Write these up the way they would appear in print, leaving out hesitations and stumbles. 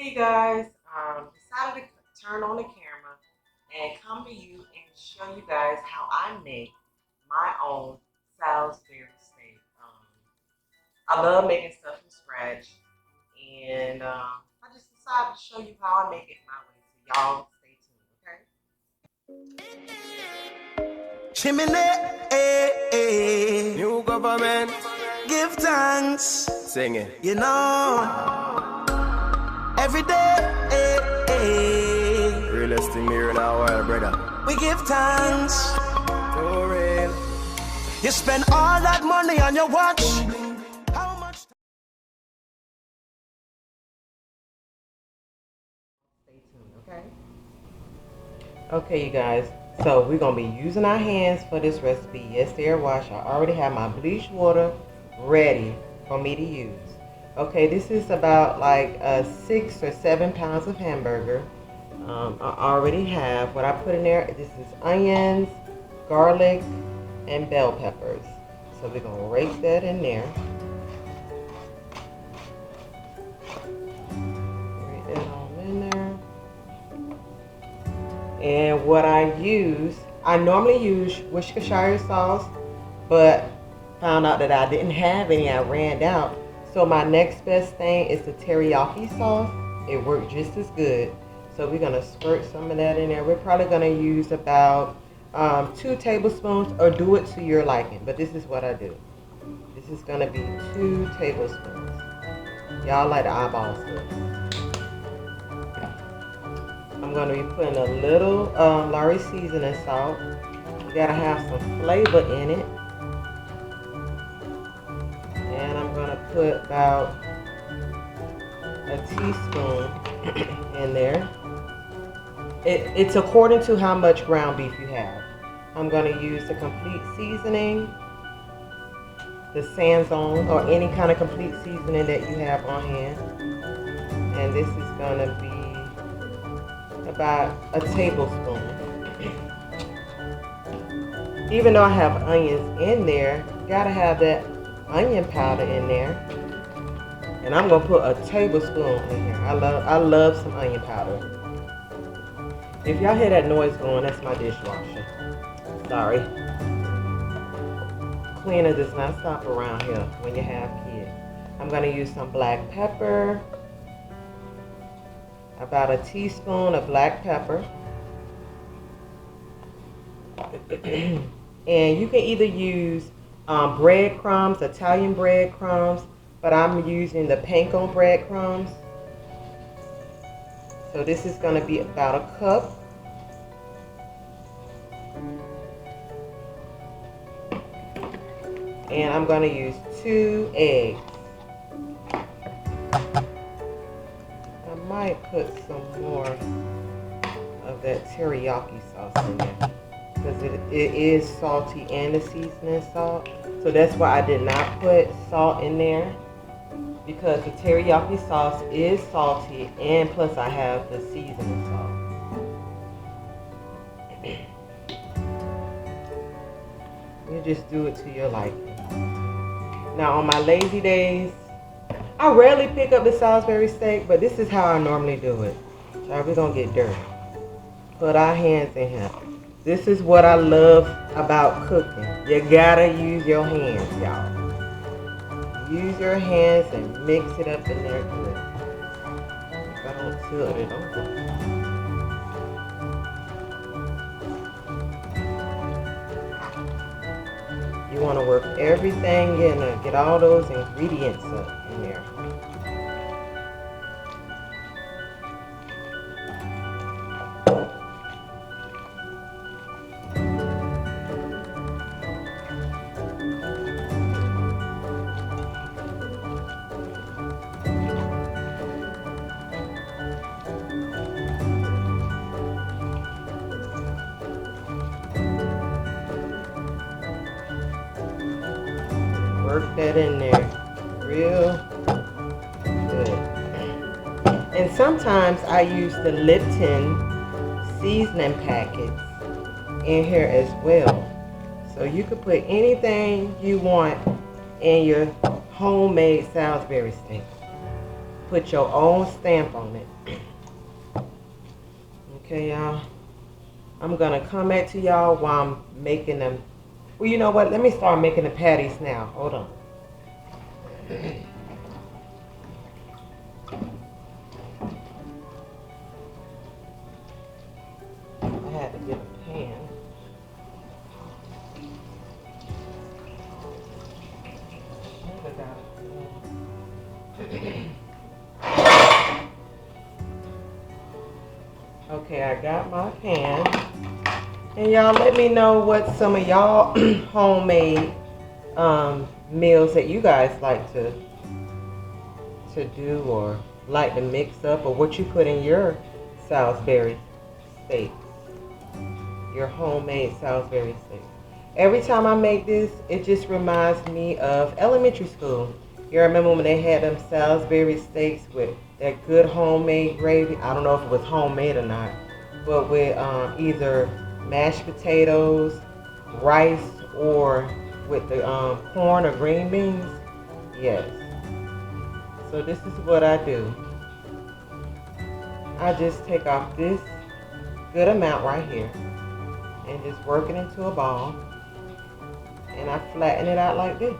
Hey guys, decided to turn on the camera and come to you and show you guys how I make my own Salisbury steak. I love making stuff from scratch, and I just decided to show you how I make it my way. So y'all stay tuned, Chimney, new government, give thanks. Sing it. You know, every day, realest thing here in our world, brother. We give thanks. For real. You spend all that money on your watch. How much? Stay tuned, okay? Okay, you guys. So we're gonna be using our hands for this recipe. Yes, they are washed. I already have my bleach water ready for me to use. Okay, this is about like 6 or 7 pounds of hamburger. I already have what I put in there. This is onions, garlic, and bell peppers. So we're gonna rake that in there. Rake that all in there. And what I normally use Worcestershire sauce, but found out that I didn't have any. I ran out. So my next best thing is the teriyaki sauce. It worked just as good. So we're gonna squirt some of that in there. We're probably gonna use about 2 tablespoons, or do it to your liking. But this is what I do. This is gonna be 2 tablespoons. Y'all like the eyeball stuff. I'm going to be putting a little Lowry seasoning salt. You gotta have some flavor in it. And I'm going to put about a teaspoon in there. It's according to how much ground beef you have. I'm going to use the complete seasoning, the Sanzone, or any kind of complete seasoning that you have on hand. And this is going to be about a tablespoon. Even though I have onions in there, gotta have that onion powder in there. And I'm gonna put a tablespoon in here. I love some onion powder. If y'all hear that noise going, that's my dishwasher. Sorry. Cleaner does not stop around here when you have kids. I'm gonna use some black pepper. About a teaspoon of black pepper. And you can either use breadcrumbs, Italian breadcrumbs, but I'm using the panko breadcrumbs. So this is going to be about a cup. And I'm going to use 2 eggs. I might put some more of that teriyaki sauce in there, because it is salty and the seasoning salt. So that's why I did not put salt in there, because the teriyaki sauce is salty, and plus I have the seasoning salt. You just do it to your liking. Now on my lazy days, I rarely pick up the Salisbury steak, but this is how I normally do it. So we're gonna get dirty. Put our hands in here. This is what I love about cooking. You gotta use your hands, y'all. Use your hands and mix it up in there good. If I don't tilt it over. You want to work everything in there. Get all those ingredients up in there. Work that in there real good. And sometimes I use the Lipton seasoning packets in here as well. So you could put anything you want in your homemade Salisbury steak. put your own stamp on it. Okay, y'all. I'm gonna come back to y'all while I'm making them. Well, you know what? Let me start making the patties now. Hold on. I had to get a pan. Okay, I got my pan. And y'all let me know what some of y'all homemade meals that you guys like to do or like to mix up, or what you put in your Salisbury steaks, your homemade Salisbury steaks. Every time I make this, it just reminds me of elementary school. You remember when they had them Salisbury steaks with that good homemade gravy? I don't know if it was homemade or not, but with either mashed potatoes, rice, or with the corn or green beans. Yes. So this is what I do. I just take off this good amount right here and just work it into a ball, and I flatten it out like this.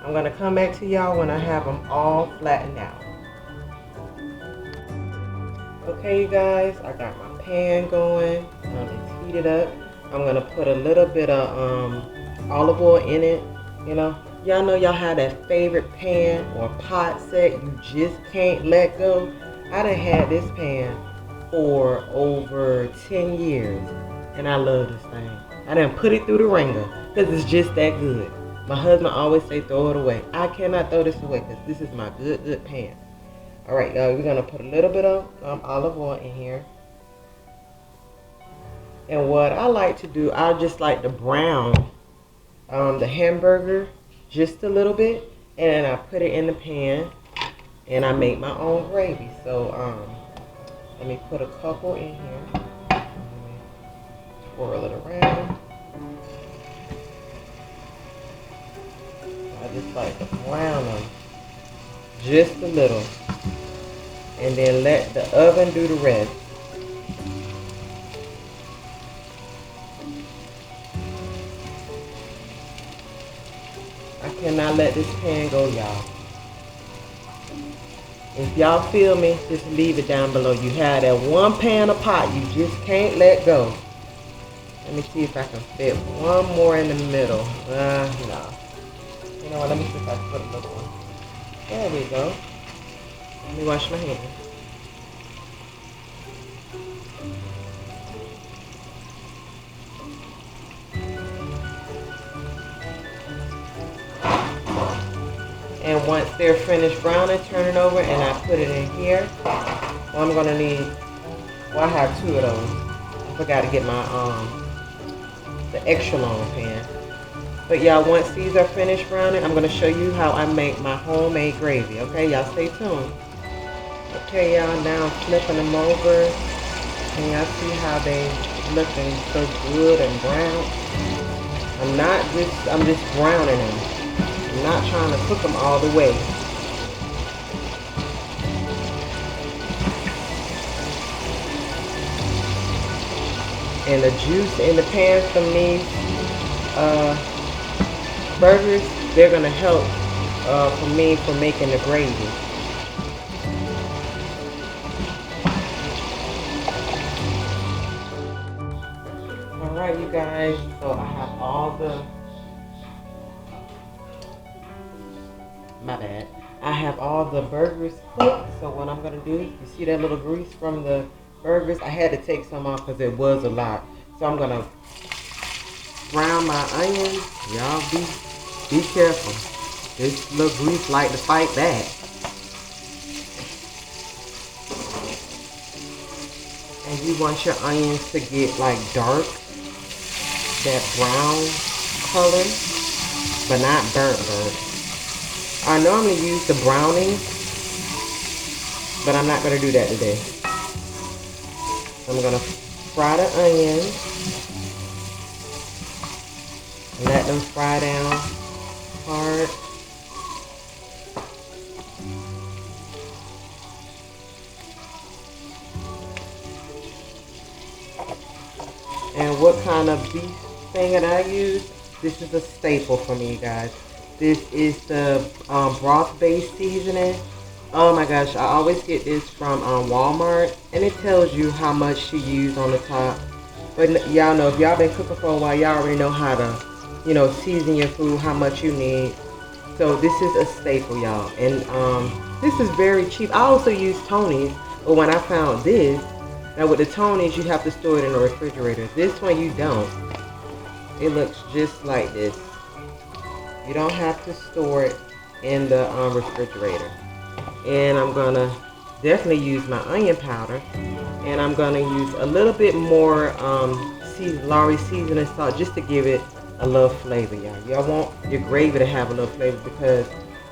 I'm gonna come back to y'all when I have them all flattened out. Okay, you guys, I got my pan going. It's heated up. I'm gonna put a little bit of olive oil in it. You know y'all have that favorite pan or pot set you just can't let go. I done had this pan for over 10 years, and I love this thing. I done put it through the ringer because it's just that good. My husband always say throw it away. I cannot throw this away because this is my good pan. All right, y'all, we're gonna put a little bit of olive oil in here. And what I like to do, I just like to brown the hamburger just a little bit, and then I put it in the pan, and I make my own gravy. So let me put a couple in here. Swirl it around. I just like to brown them just a little, and then let the oven do the rest. I cannot let this pan go, y'all. If y'all feel me, just leave it down below. You have that one pan or pot you just can't let go. Let me see if I can fit one more in the middle. No. You know what, let me see if I can put a little one. There we go. Let me wash my hands. And once they're finished browning, turn it over and I put it in here. Well, I'm gonna need, well, I have two of those. I forgot to get my the extra long pan. But y'all, once these are finished browning, I'm gonna show you how I make my homemade gravy. Okay, y'all stay tuned. Okay, y'all, now I'm flipping them over, and y'all see how they looking so good and brown. I'm just browning them. I'm not trying to cook them all the way. And the juice in the pan from these burgers, they're gonna help for me for making the gravy. All right, you guys. So I have all the. My bad. I have all the burgers cooked. So what I'm gonna do, you see that little grease from the burgers? I had to take some off because it was a lot. So I'm gonna brown my onions. Y'all be careful. This little grease like to fight back. And you want your onions to get like dark, that brown color, but not burnt. I normally use the browning, but I'm not going to do that today. I'm going to fry the onions, let them fry down apart. And what kind of beef thing that I use? This is a staple for me, guys. This is the broth-based seasoning. Oh my gosh, I always get this from Walmart, and it tells you how much to use on the top. But y'all know, if y'all been cooking for a while, y'all already know how to, you know, season your food, how much you need. So this is a staple, y'all. And this is very cheap. I also use Tony's, but when I found this, now with the Tony's, you have to store it in the refrigerator. This one you don't. It looks just like this. You don't have to store it in the refrigerator. And I'm gonna definitely use my onion powder, and I'm gonna use a little bit more Lawry seasoning salt just to give it a little flavor, y'all. Y'all want your gravy to have a little flavor, because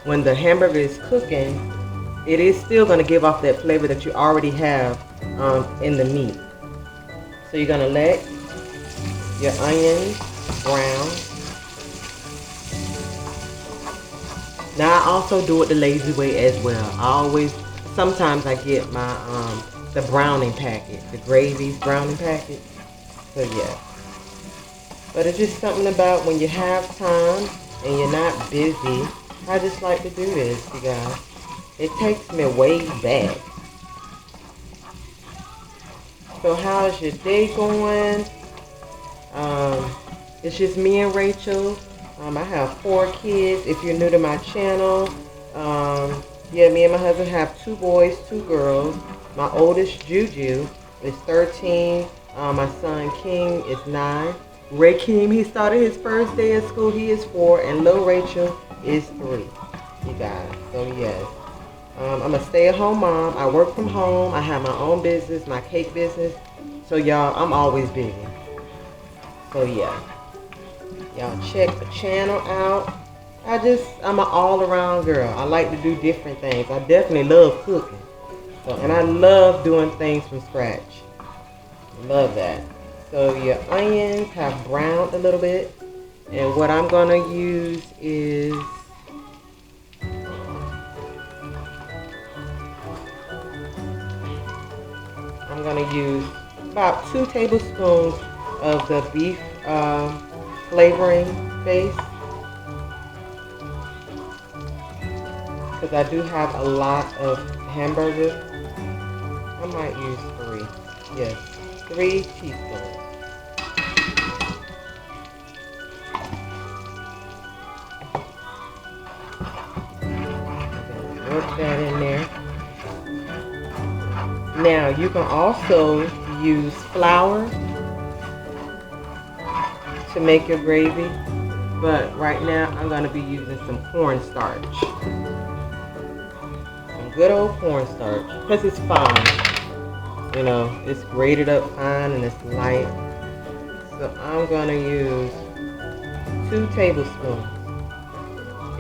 when the hamburger is cooking, it is still gonna give off that flavor that you already have in the meat. So you're gonna let your onions brown. Now I also do it the lazy way as well. Sometimes I get my the browning packet, the gravy's browning packet. So yeah. But it's just something about when you have time and you're not busy. I just like to do this, you guys. It takes me way back. So how's your day going? It's just me and Rachel. I have 4 kids. If you're new to my channel, yeah, me and my husband have 2 boys, 2 girls. My oldest, Juju, is 13. My son, King, is 9. Rakeem, he started his first day of school. He is 4. And little Rachel is 3. You guys. So, yes. I'm a stay-at-home mom. I work from home. I have my own business, my cake business. So, y'all, I'm always busy. So, yeah. Y'all check the channel out. I'm an all-around girl. I like to do different things. I definitely love cooking. And I love doing things from scratch. Love that. So your onions have browned a little bit. And what I'm going to use is I'm going to use about 2 tablespoons of the beef flavoring base, because I do have a lot of hamburgers. I might use 3. Yes, 3 teaspoons. Work that in there. Now you can also use flour to make your gravy, but right now I'm going to be using some cornstarch. Some good old cornstarch, because it's fine. You know, it's grated up fine and it's light. So I'm going to use 2 tablespoons.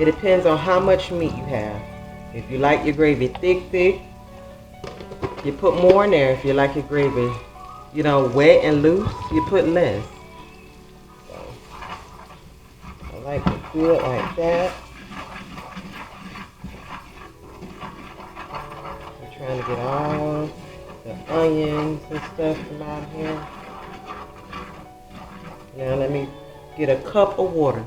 It depends on how much meat you have. If you like your gravy thick, you put more in there. If you like your gravy, you know, wet and loose, you put less. I like to do it like that. I'm trying to get all the onions and stuff from out of here. Now let me get a cup of water.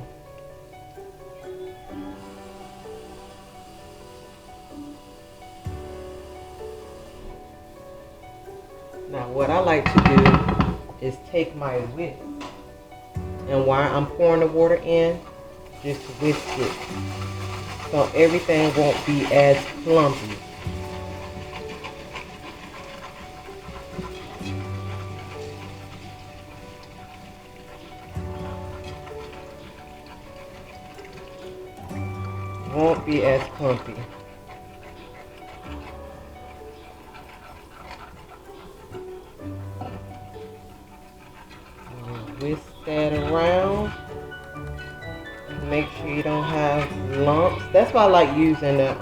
Now what I like to do is take my whisk, and while I'm pouring the water in, just whisk it so everything won't be as clumpy. Won't be as clumpy. Whisk that around. Make sure you don't have lumps. That's why I like using the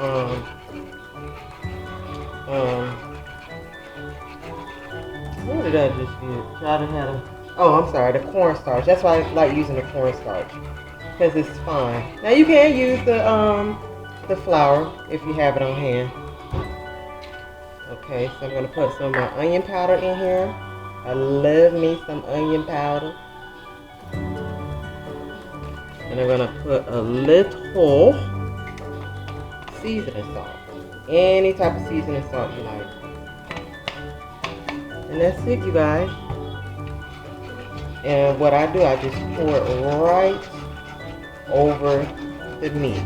what did I just use? Try to have a, oh, I'm sorry, the cornstarch. That's why I like using the cornstarch. because it's fine. Now you can use the flour if you have it on hand. Okay, so I'm gonna put some of my onion powder in here. I love me some onion powder. And I'm gonna put a little seasoning salt. Any type of seasoning salt you like. And that's it, you guys. And what I do, I just pour it right over the meat.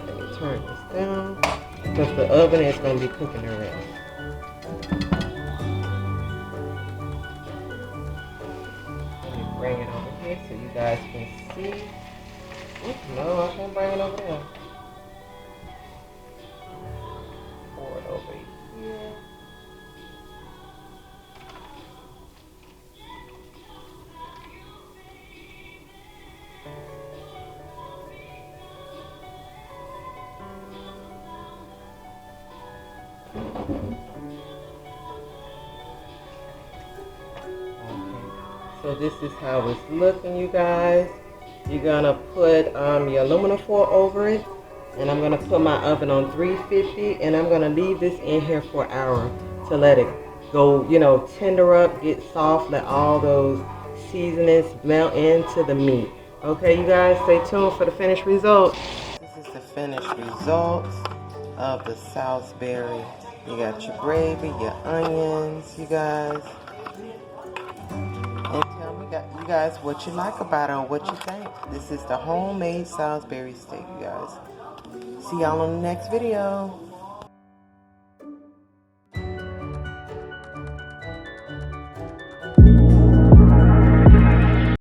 Let me turn this down because the oven is going to be cooking already. Let me bring it over here so you guys can see. Oops, no, I can't bring it over there. Pour it over here. So this is how it's looking, you guys. You're gonna put your aluminum foil over it, and I'm gonna put my oven on 350, and I'm gonna leave this in here for an hour to let it go, you know, tender up, get soft, let all those seasonings melt into the meat. Okay, you guys, stay tuned for the finished result. This is the finished result of the Salisbury. You got your gravy, your onions, you guys. And tell me, you guys, what you like about it or what you think. This is the homemade Salisbury steak, you guys. See y'all on the next video.